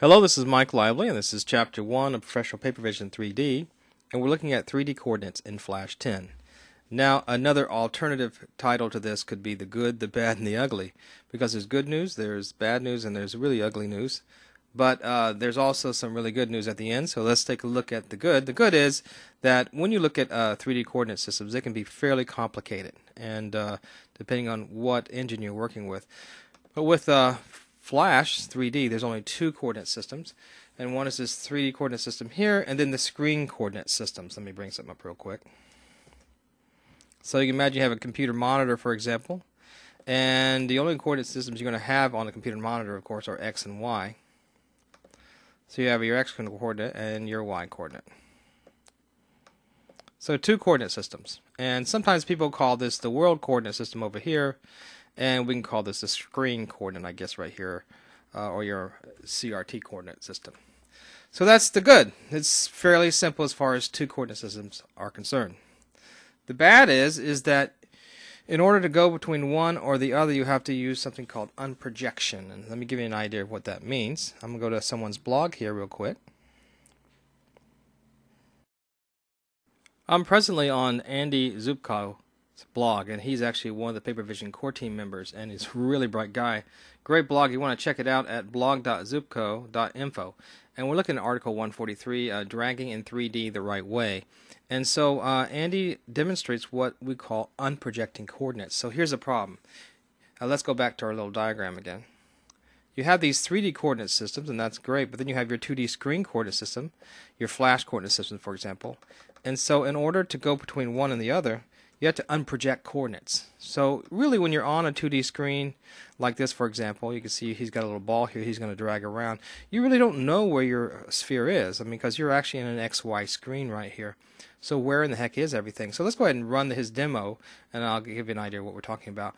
Hello, this is Mike Lively, and this is Chapter 1 of Professional Papervision3D, and we're looking at 3D coordinates in Flash 10. Now, another alternative title to this could be the good, the bad, and the ugly, because there's good news, there's bad news, and there's really ugly news. But there's also some really good news at the end, so let's take a look at the good. The good is that when you look at 3D coordinate systems, they can be fairly complicated, and depending on what engine you're working with. But with Flash 3D, there's only two coordinate systems, and one is this 3D coordinate system here, and then the screen coordinate systems. Let me bring something up real quick. So you can imagine you have a computer monitor, for example, and the only coordinate systems you're going to have on the computer monitor, of course, are X and Y. So you have your X coordinate and your Y coordinate. So two coordinate systems, and sometimes people call this the world coordinate system over here, and we can call this the screen coordinate, I guess, right here, or your CRT coordinate system. So that's the good. It's fairly simple as far as two coordinate systems are concerned. The bad is that in order to go between one or the other, you have to use something called unprojection. And let me give you an idea of what that means. I'm going to go to someone's blog here real quick. I'm presently on Andy Zupko's blog, and he's actually one of the Papervision core team members, and he's a really bright guy. Great blog. You want to check it out at blog.zupko.info. And we're looking at article 143, dragging in 3D the right way. And so Andy demonstrates what we call unprojecting coordinates. So here's the problem. Let's go back to our little diagram again. You have these 3D coordinate systems, and that's great, but then you have your 2D screen coordinate system, your flash coordinate system, for example. And so in order to go between one and the other, you have to unproject coordinates. So really, when you're on a 2D screen like this, for example, you can see he's got a little ball here he's going to drag around. You really don't know where your sphere is, because you're actually in an XY screen right here. So where in the heck is everything? So let's go ahead and run his demo, and I'll give you an idea of what we're talking about.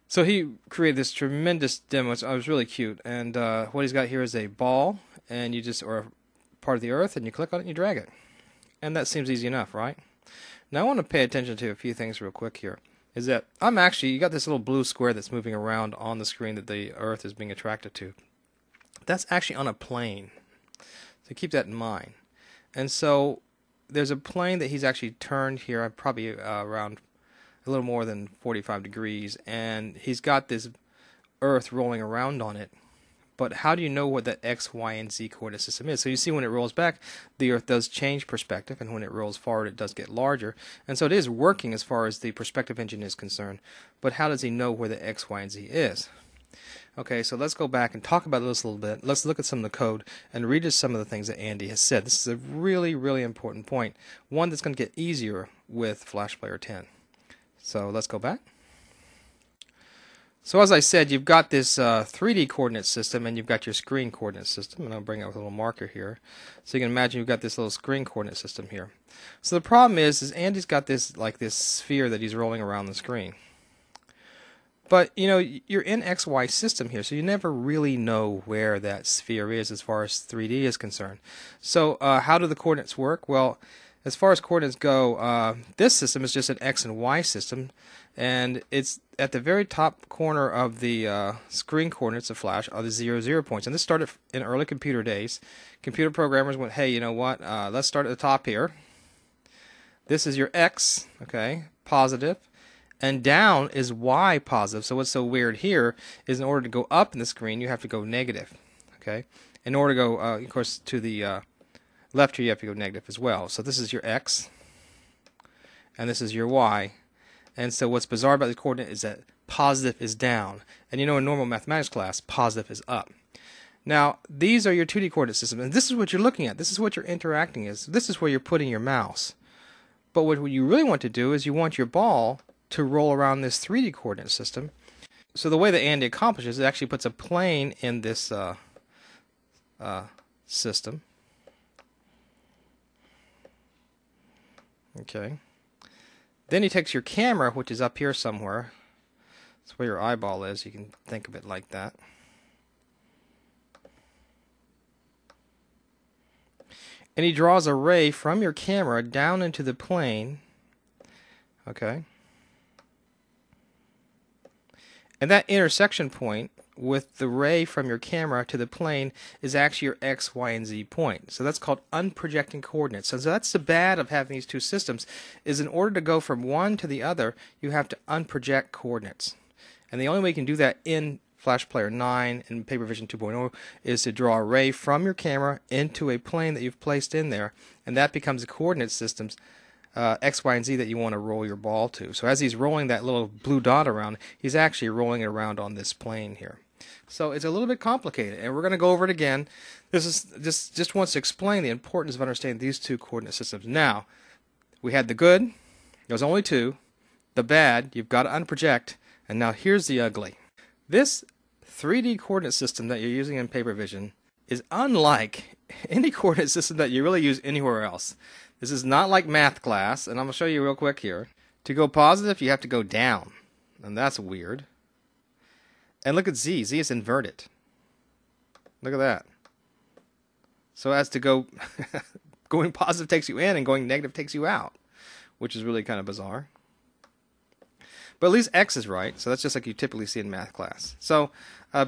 So he created this tremendous demo. It was really cute. And what he's got here is a ball, and or a part of the earth, and you click on it and you drag it. And that seems easy enough, right? Now I want to pay attention to a few things real quick here. Is that you got this little blue square that's moving around on the screen that the Earth is being attracted to. That's actually on a plane. So keep that in mind. And so there's a plane that he's actually turned here, probably around a little more than 45 degrees, and he's got this Earth rolling around on it. But how do you know what that X, Y, and Z coordinate system is? So you see when it rolls back, the Earth does change perspective, and when it rolls forward, it does get larger. And so it is working as far as the perspective engine is concerned. But how does he know where the X, Y, and Z is? Okay, so let's go back and talk about this a little bit. Let's look at some of the code and read just some of the things that Andy has said. This is a really, really important point. One that's going to get easier with Flash Player 10. So let's go back. So as I said, you've got this 3D coordinate system, and you've got your screen coordinate system, and I'll bring up a little marker here. So you can imagine you've got this little screen coordinate system here. So the problem is Andy's got this sphere that he's rolling around the screen. But you're in XY system here, so you never really know where that sphere is as far as 3D is concerned. So how do the coordinates work? Well, as far as coordinates go, this system is just an X and Y system, and it's at the very top corner of the screen coordinates of Flash are the 0, 0 points. And this started in early computer days. Computer programmers went, hey, you know what? Let's start at the top here. This is your X, okay, positive, and down is Y positive. So what's so weird here is in order to go up in the screen, you have to go negative, okay? In order to go, of course, to the left here, you have to go negative as well. So this is your X, and this is your Y. And so what's bizarre about the coordinate is that positive is down. And in normal mathematics class, positive is up. Now, these are your 2D coordinate systems, and this is what you're looking at. This is what you're interacting is. This is where you're putting your mouse. But what you really want to do is you want your ball to roll around this 3D coordinate system. So the way that Andy accomplishes it actually puts a plane in this system. Okay. Then he takes your camera, which is up here somewhere. That's where your eyeball is. You can think of it like that. And he draws a ray from your camera down into the plane. Okay. And that intersection point with the ray from your camera to the plane is actually your X, Y, and Z point. So that's called unprojecting coordinates. So that's the bad of having these two systems, is in order to go from one to the other, you have to unproject coordinates. And the only way you can do that in Flash Player 9 and PaperVision 2.0 is to draw a ray from your camera into a plane that you've placed in there, and that becomes the coordinate systems X, Y, and Z that you want to roll your ball to. So as he's rolling that little blue dot around, he's actually rolling it around on this plane here. So it's a little bit complicated, and we're going to go over it again. This is just wants to explain the importance of understanding these two coordinate systems. Now, we had the good, there was only two. The bad, you've got to unproject, and now here's the ugly. This 3D coordinate system that you're using in PaperVision is unlike any coordinate system that you really use anywhere else. This is not like math class, and I'm going to show you real quick here. To go positive, you have to go down, and that's weird. And look at Z. Z is inverted. Look at that. So as to go, going positive takes you in, and going negative takes you out, which is really kind of bizarre. But at least X is right, so that's just like you typically see in math class. So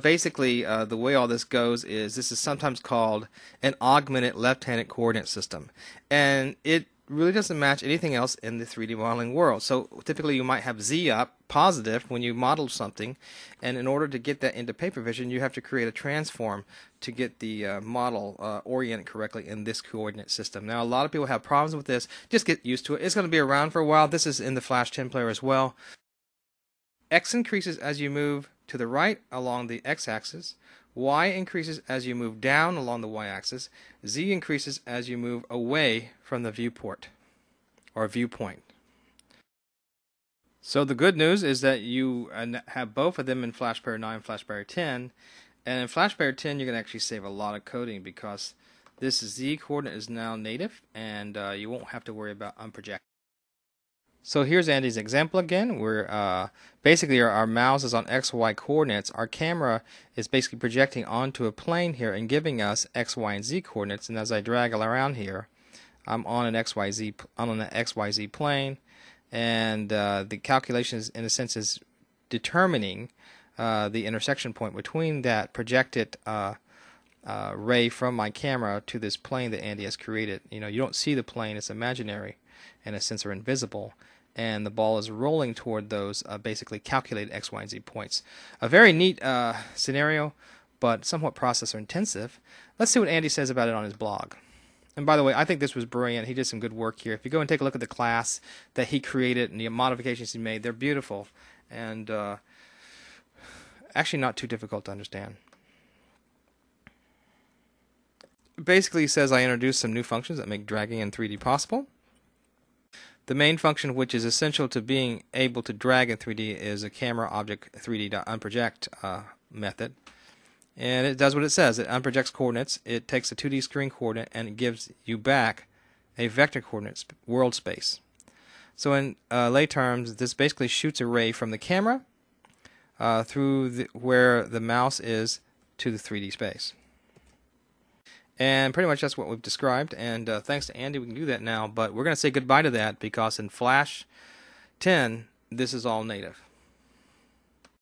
basically, the way all this goes is this is sometimes called an augmented left-handed coordinate system. And it really doesn't match anything else in the 3D modeling world. So typically you might have Z up, positive, when you model something, and in order to get that into PaperVision, you have to create a transform to get the model oriented correctly in this coordinate system. Now, a lot of people have problems with this. Just get used to it. It's going to be around for a while. This is in the Flash 10 player as well. X increases as you move to the right along the x-axis. Y increases as you move down along the y-axis. Z increases as you move away from the viewport or viewpoint. So the good news is that you have both of them in Flash Player 9 and Flash Player 10. And in Flash Player 10, you're going to actually save a lot of coding because this Z coordinate is now native, and you won't have to worry about unprojecting. So here's Andy's example again. We're basically our mouse is on X, Y coordinates. Our camera is basically projecting onto a plane here and giving us X, Y, and Z coordinates. And as I drag around here, I'm on an XYZ plane, and the calculations, in a sense, is determining the intersection point between that projected ray from my camera to this plane that Andy has created. You know, you don't see the plane; it's imaginary, in a sense, or invisible. And the ball is rolling toward those basically calculated X, Y, and Z points. A very neat scenario, but somewhat processor intensive. Let's see what Andy says about it on his blog. And by the way, I think this was brilliant. He did some good work here. If you go and take a look at the class that he created and the modifications he made, they're beautiful and actually not too difficult to understand. Basically, he says I introduced some new functions that make dragging in 3D possible. The main function which is essential to being able to drag in 3D is a camera object 3D.unproject method. And it does what it says. It unprojects coordinates. It takes a 2D screen coordinate and it gives you back a vector coordinate world space. So in lay terms, this basically shoots a ray from the camera through where the mouse is to the 3D space. And pretty much that's what we've described, and thanks to Andy we can do that now, but we're going to say goodbye to that because in Flash 10 this is all native.